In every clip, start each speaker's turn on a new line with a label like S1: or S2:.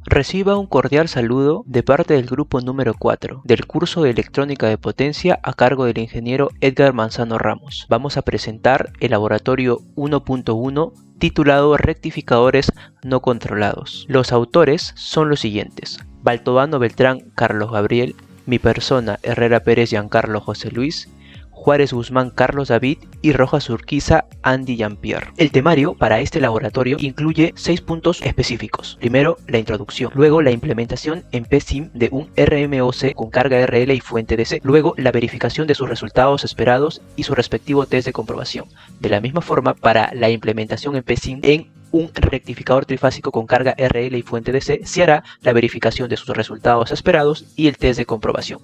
S1: Reciba un cordial saludo de parte del grupo número 4 del curso de electrónica de potencia a cargo del ingeniero Edgar Manzano Ramos. Vamos a presentar el laboratorio 1.1 titulado Rectificadores no controlados. Los autores son los siguientes: Baltobano Beltrán Carlos Gabriel, mi persona Herrera Pérez Giancarlo José Luis, Juárez Guzmán Carlos David y Rojas Urquiza Andy Jean-Pierre. El temario para este laboratorio incluye 6 puntos específicos. Primero, la introducción. Luego, la implementación en PSIM de un RMOC con carga RL y fuente DC. Luego, la verificación de sus resultados esperados y su respectivo test de comprobación. De la misma forma, para la implementación en PSIM en un rectificador trifásico con carga RL y fuente DC, se hará la verificación de sus resultados esperados y el test de comprobación.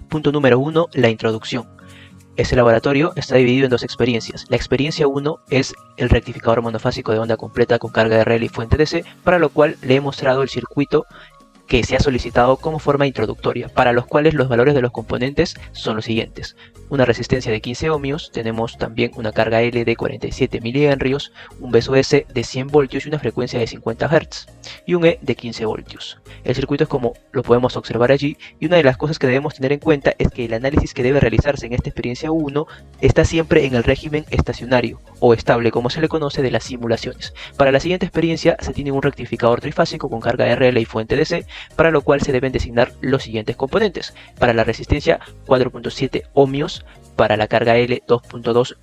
S1: Punto número 1, la introducción. Este laboratorio está dividido en dos experiencias. La experiencia 1 es el rectificador monofásico de onda completa con carga RL y fuente DC, para lo cual le he mostrado el circuito que se ha solicitado como forma introductoria, para los cuales los valores de los componentes son los siguientes: una resistencia de 15 ohmios, tenemos también una carga L de 47 milihenrios, un BSOS de 100 voltios y una frecuencia de 50 Hz, y un E de 15 voltios. El circuito es como lo podemos observar allí, y una de las cosas que debemos tener en cuenta es que el análisis que debe realizarse en esta experiencia 1 está siempre en el régimen estacionario, o estable como se le conoce de las simulaciones. Para la siguiente experiencia se tiene un rectificador trifásico con carga RL y fuente DC, para lo cual se deben designar los siguientes componentes: para la resistencia 4.7 ohmios, para la carga L 2.2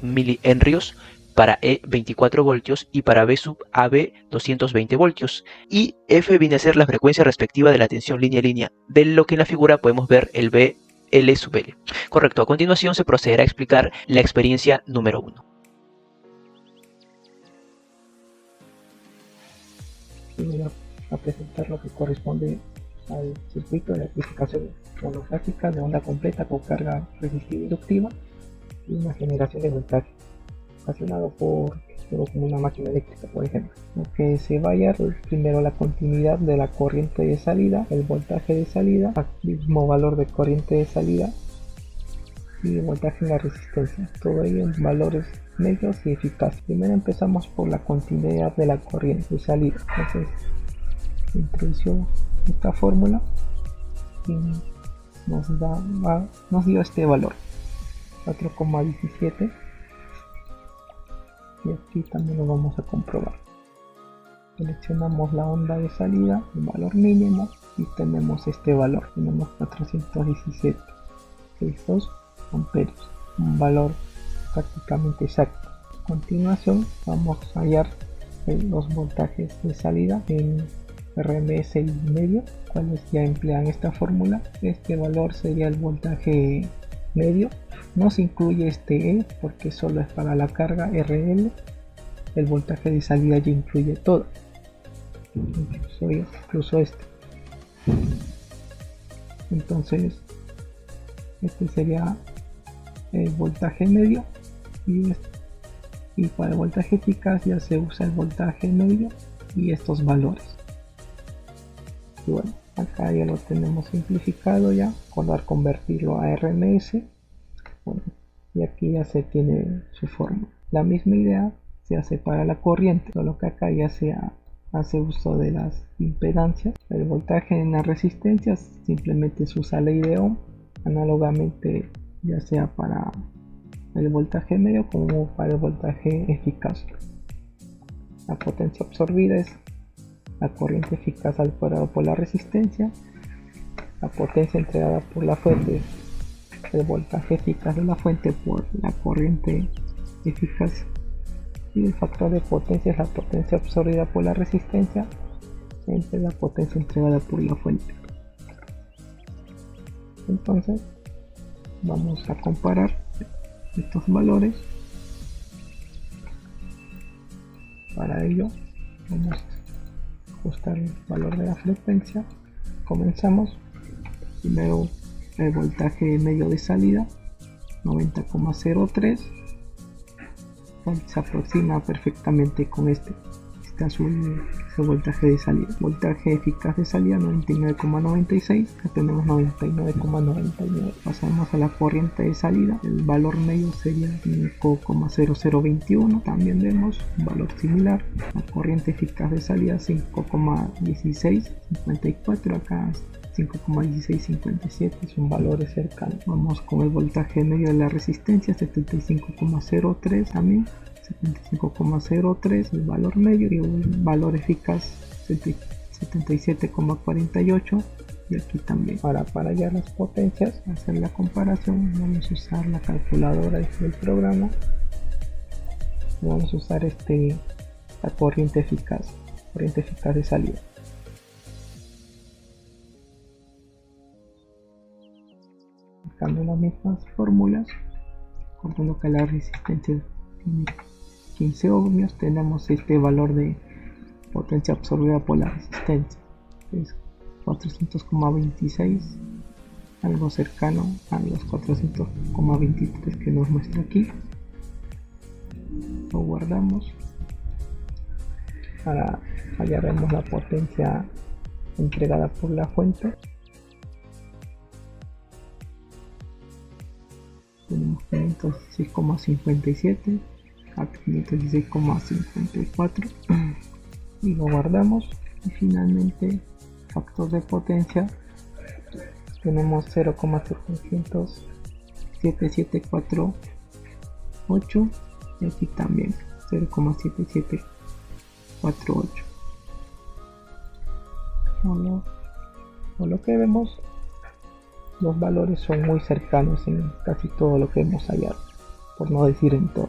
S1: milihenrios, para E 24 voltios y para B sub AB 220 voltios. Y F viene a ser la frecuencia respectiva de la tensión línea-línea, de lo que en la figura podemos ver el B L sub L. Correcto, a continuación se procederá a explicar la experiencia número 1.
S2: A presentar lo que corresponde al circuito de rectificación monofásica de onda completa con carga resistiva inductiva y una generación de voltaje ocasionado por como una máquina eléctrica, por ejemplo. Lo que se va a hallar es primero la continuidad de la corriente de salida, el voltaje de salida, el mismo valor de corriente de salida y el voltaje en la resistencia, todo ello en valores medios y eficaces. Primero empezamos por la continuidad de la corriente de salida. Entonces introdució esta fórmula y nos dio este valor 4,17, y aquí también lo vamos a comprobar. Seleccionamos la onda de salida, el valor mínimo, y tenemos este valor, tenemos 417,62 amperios, un valor prácticamente exacto. A continuación vamos a hallar los voltajes de salida en RMS y medio, cuales ya emplean esta fórmula. Este valor sería el voltaje medio. No se incluye este E porque solo es para la carga RL. El voltaje de salida ya incluye todo, incluso este. Entonces este sería el voltaje medio, y para el voltaje eficaz ya se usa el voltaje medio y estos valores. Y bueno, acá ya lo tenemos simplificado, ya poder convertirlo a RMS. Bueno, y aquí ya se tiene su forma. La misma idea se hace para la corriente, solo que acá ya se hace uso de las impedancias. El voltaje en las resistencias simplemente se usa ley de Ohm, análogamente ya sea para el voltaje medio como para el voltaje eficaz. La potencia absorbida es la corriente eficaz alterada por la resistencia, la potencia entregada por la fuente, el voltaje eficaz de la fuente por la corriente eficaz, y el factor de potencia es la potencia absorbida por la resistencia entre la potencia entregada por la fuente. Entonces vamos a comparar estos valores. Para ello vamos a ajustar el valor de la frecuencia. Comenzamos. Primero el voltaje medio de salida 90,03, se aproxima perfectamente con este este azul es el voltaje de salida. Voltaje eficaz de salida 99,96, acá tenemos 99,99. Pasamos a la corriente de salida, el valor medio sería 5,0021, también vemos un valor similar. La corriente eficaz de salida 5,1654, acá 5,1657 son valores cercanos. Vamos con el voltaje medio de la resistencia 75,03 también, 75,03 el valor medio, y el valor eficaz 77,48, y aquí también. Para hallar las potencias, hacer la comparación, vamos a usar la calculadora del programa. Vamos a usar la corriente eficaz de salida. Aplicando las mismas fórmulas, contando que la resistencia tiene 15 ohmios, tenemos este valor de potencia absorbida por la resistencia, que es 400,26, algo cercano a los 400,23 que nos muestra aquí. Lo guardamos. Ahora allá vemos la potencia entregada por la fuente. Tenemos 516,57, a 516,54, y lo guardamos. Y finalmente, factor de potencia, tenemos 0,7748, y aquí también 0,7748. Por lo que vemos, los valores son muy cercanos en casi todo lo que hemos hallado, por no decir en todo.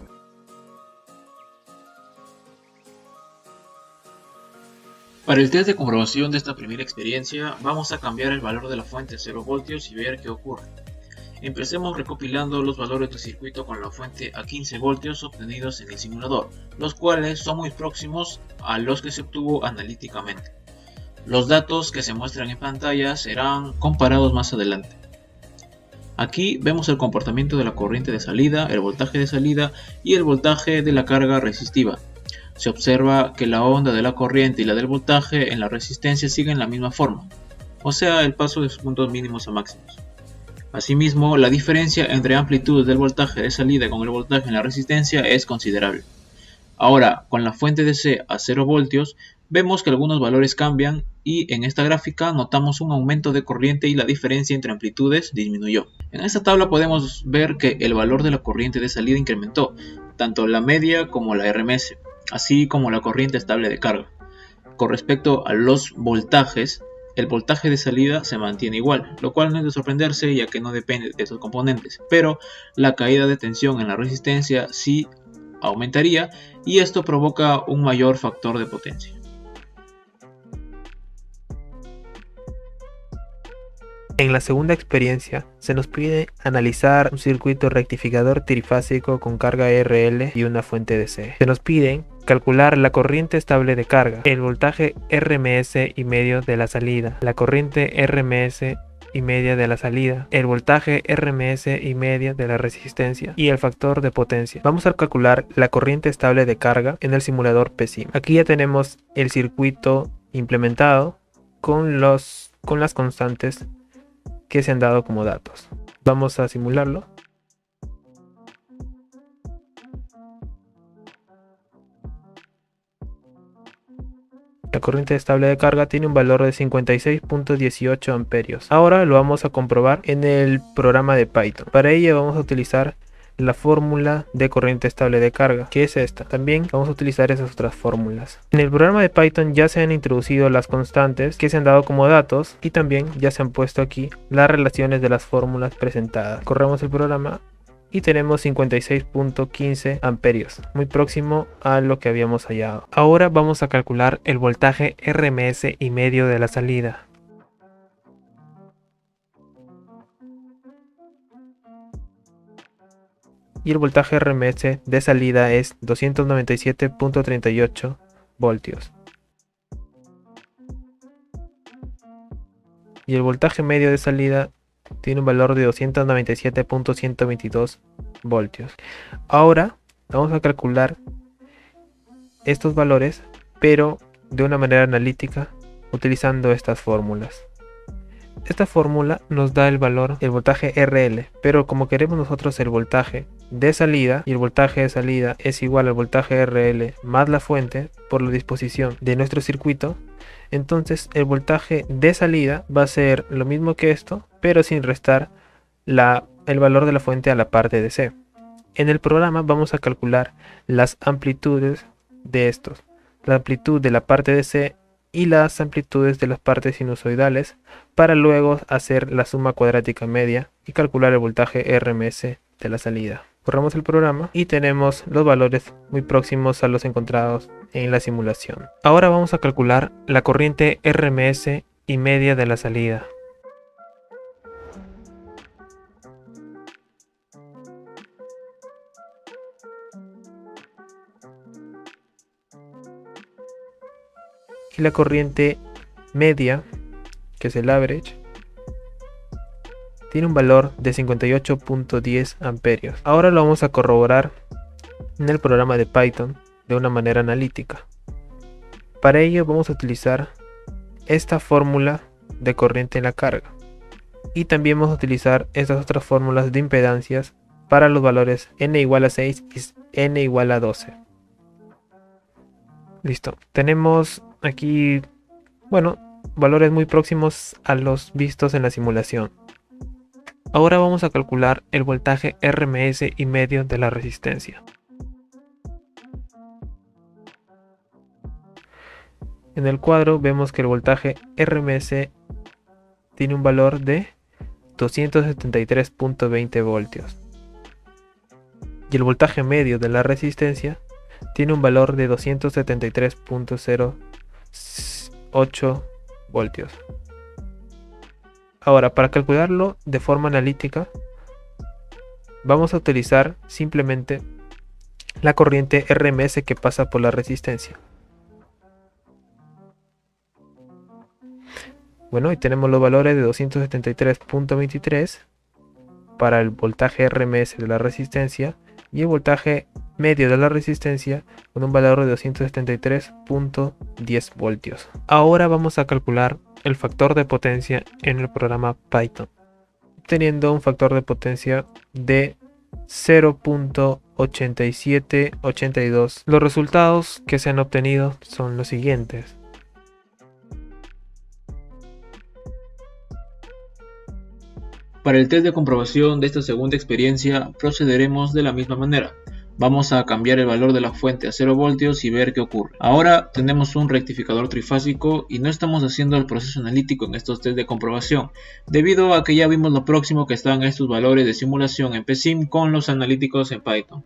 S3: Para el test de comprobación de esta primera experiencia, vamos a cambiar el valor de la fuente a 0 voltios y ver qué ocurre. Empecemos recopilando los valores del circuito con la fuente a 15 voltios obtenidos en el simulador, los cuales son muy próximos a los que se obtuvo analíticamente. Los datos que se muestran en pantalla serán comparados más adelante. Aquí vemos el comportamiento de la corriente de salida, el voltaje de salida y el voltaje de la carga resistiva. Se observa que la onda de la corriente y la del voltaje en la resistencia siguen la misma forma, o sea, el paso de sus puntos mínimos a máximos. Asimismo, la diferencia entre amplitudes del voltaje de salida con el voltaje en la resistencia es considerable. Ahora, con la fuente DC a 0 voltios, vemos que algunos valores cambian y en esta gráfica notamos un aumento de corriente y la diferencia entre amplitudes disminuyó. En esta tabla podemos ver que el valor de la corriente de salida incrementó, tanto la media como la RMS, así como la corriente estable de carga. Con respecto a los voltajes, el voltaje de salida se mantiene igual, lo cual no es de sorprenderse ya que no depende de esos componentes, pero la caída de tensión en la resistencia sí aumentaría y esto provoca un mayor factor de potencia.
S1: En la segunda experiencia, se nos pide analizar un circuito rectificador trifásico con carga RL y una fuente DC. Se nos piden calcular la corriente estable de carga, el voltaje RMS y medio de la salida, la corriente RMS y media de la salida, el voltaje RMS y media de la resistencia y el factor de potencia. Vamos a calcular la corriente estable de carga en el simulador PSIM. Aquí ya tenemos el circuito implementado con las constantes que se han dado como datos. Vamos a simularlo. La corriente estable de carga tiene un valor de 56.18 amperios. Ahora lo vamos a comprobar en el programa de Python. Para ello vamos a utilizar la fórmula de corriente estable de carga, que es esta. También vamos a utilizar esas otras fórmulas. En el programa de Python ya se han introducido las constantes que se han dado como datos y también ya se han puesto aquí las relaciones de las fórmulas presentadas. Corremos el programa y tenemos 56.15 amperios, muy próximo a lo que habíamos hallado. Ahora vamos a calcular el voltaje RMS y medio de la salida. Y el voltaje RMS de salida es 297.38 voltios. Y el voltaje medio de salida tiene un valor de 297.122 voltios. Ahora vamos a calcular estos valores
S4: pero de una manera analítica utilizando estas fórmulas. Esta fórmula nos da el valor, el voltaje RL, pero como queremos nosotros el voltaje de salida, y el voltaje de salida es igual al voltaje RL más la fuente por la disposición de nuestro circuito, entonces el voltaje de salida va a ser lo mismo que esto, pero sin restar el valor de la fuente a la parte de C. En el programa vamos a calcular las amplitudes de estos, la amplitud de la parte de C y las amplitudes de las partes sinusoidales, para luego hacer la suma cuadrática media y calcular el voltaje RMS de la salida. Corremos el programa y tenemos los valores muy próximos a los encontrados en la simulación. Ahora vamos a calcular la corriente RMS y media de la salida. Y la corriente media, que es el average, tiene un valor de 58.10 amperios. Ahora lo vamos a corroborar en el programa de Python de una manera analítica. Para ello vamos a utilizar esta fórmula de corriente en la carga. Y también vamos a utilizar estas otras fórmulas de impedancias para los valores n igual a 6 y n igual a 12. Listo. Tenemos aquí, valores muy próximos a los vistos en la simulación. Ahora vamos a calcular el voltaje RMS y medio de la resistencia. En el cuadro vemos que el voltaje RMS tiene un valor de 273.20 voltios. Y el voltaje medio de la resistencia tiene un valor de 273.08 voltios. Ahora, para calcularlo de forma analítica, vamos a utilizar simplemente la corriente RMS que pasa por la resistencia. Y tenemos los valores de 273.23 para el voltaje RMS de la resistencia y el voltaje medio de la resistencia con un valor de 273.10 voltios. Ahora vamos a calcular el factor de potencia en el programa Python, teniendo un factor de potencia de 0.8782. Los resultados que se han obtenido son los siguientes.
S3: Para el test de comprobación de esta segunda experiencia procederemos de la misma manera. Vamos a cambiar el valor de la fuente a 0 voltios y ver qué ocurre. Ahora tenemos un rectificador trifásico y no estamos haciendo el proceso analítico en estos test de comprobación, debido a que ya vimos lo próximo que están estos valores de simulación en PSIM con los analíticos en Python.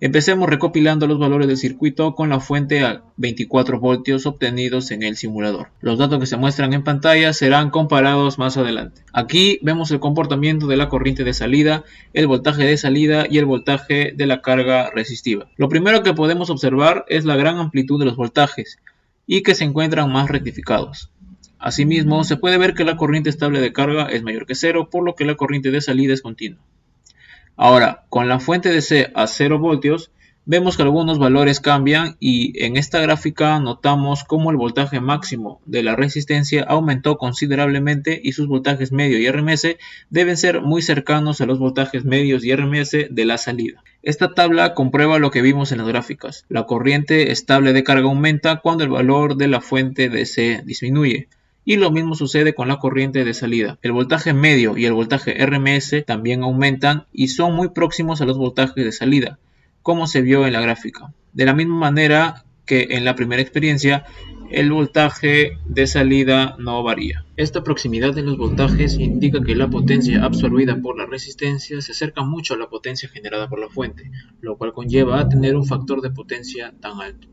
S3: Empecemos recopilando los valores del circuito con la fuente a 24 voltios obtenidos en el simulador. Los datos que se muestran en pantalla serán comparados más adelante. Aquí vemos el comportamiento de la corriente de salida, el voltaje de salida y el voltaje de la carga resistiva. Lo primero que podemos observar es la gran amplitud de los voltajes y que se encuentran más rectificados. Asimismo, se puede ver que la corriente estable de carga es mayor que 0, por lo que la corriente de salida es continua. Ahora, con la fuente de C a 0 voltios, vemos que algunos valores cambian y en esta gráfica notamos cómo el voltaje máximo de la resistencia aumentó considerablemente y sus voltajes medio y RMS deben ser muy cercanos a los voltajes medios y RMS de la salida. Esta tabla comprueba lo que vimos en las gráficas. La corriente estable de carga aumenta cuando el valor de la fuente de C disminuye. Y lo mismo sucede con la corriente de salida. El voltaje medio y el voltaje RMS también aumentan y son muy próximos a los voltajes de salida, como se vio en la gráfica. De la misma manera que en la primera experiencia, el voltaje de salida no varía. Esta proximidad en los voltajes indica que la potencia absorbida por la resistencia se acerca mucho a la potencia generada por la fuente, lo cual conlleva a tener un factor de potencia tan alto.